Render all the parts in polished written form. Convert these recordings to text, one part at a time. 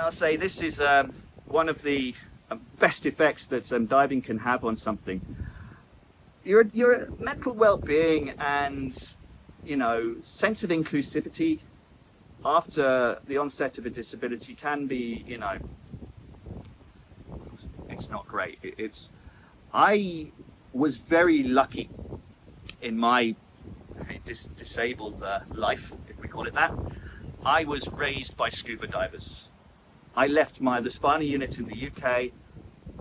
I'll say this is one of the best effects that diving can have on something. Your mental well-being and, you know, sense of inclusivity after the onset of a disability can be, you know, it's not great. I was very lucky in my disabled life, if we call it that. I was raised by scuba divers. I left the Spani unit in the UK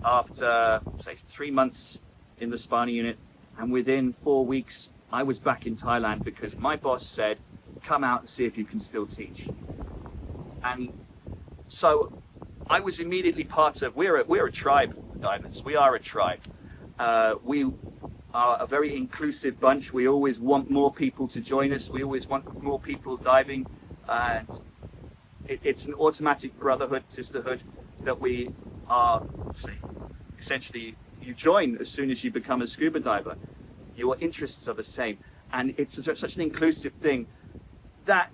after, say, 3 months in the Spani unit, and within 4 weeks I was back in Thailand because my boss said, come out and see if you can still teach. And so I was immediately part of, we're a tribe, divers. We are a tribe. We are a very inclusive bunch. We always want more people to join us. We always want more people diving. And it's an automatic brotherhood, sisterhood that we are, say, essentially, you join as soon as you become a scuba diver. Your interests are the same. And it's such an inclusive thing that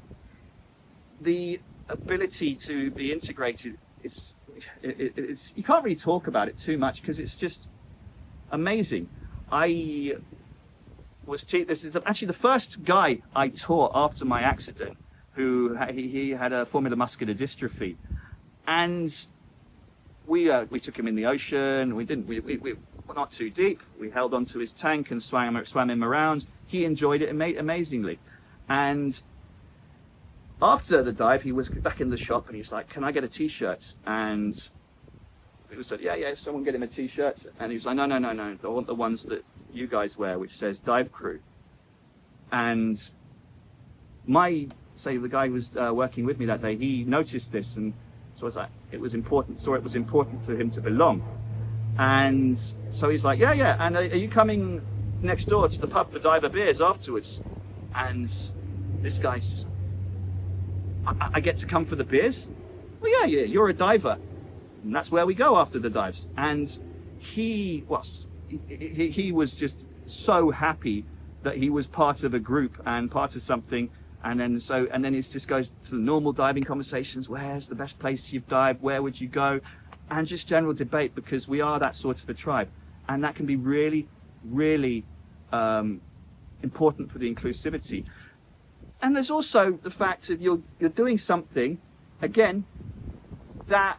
the ability to be integrated it's you can't really talk about it too much because it's just amazing. This is actually the first guy I taught after my accident who he had a formula muscular dystrophy, and we took him in the ocean. We were not too deep. We held onto his tank and swam him around. He enjoyed it amazingly. And after the dive, he was back in the shop and he's like, "Can I get a t-shirt?" And we said, "Yeah, someone get him a t-shirt." And he was like, No. I want the ones that you guys wear, which says Dive Crew. And the guy who was working with me that day, he noticed this, and so I was like, it was important for him to belong. And so he's like, yeah, and are you coming next door to the pub for diver beers afterwards? And this guy's just, I get to come for the beers? Well, yeah, you're a diver. And that's where we go after the dives. And he was just so happy that he was part of a group and part of something. And then it just goes to the normal diving conversations. Where's the best place you've dived? Where would you go? And just general debate, because we are that sort of a tribe. And that can be really, really important for the inclusivity. And there's also the fact that you're doing something, again, that,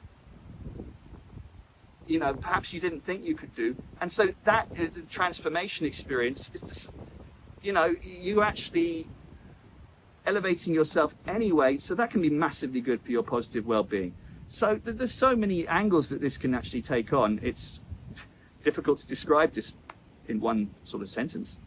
you know, perhaps you didn't think you could do. And so that transformation experience is this, you know, you actually elevating yourself anyway, so that can be massively good for your positive well-being. So there's so many angles that this can actually take on. It's difficult to describe this in one sort of sentence.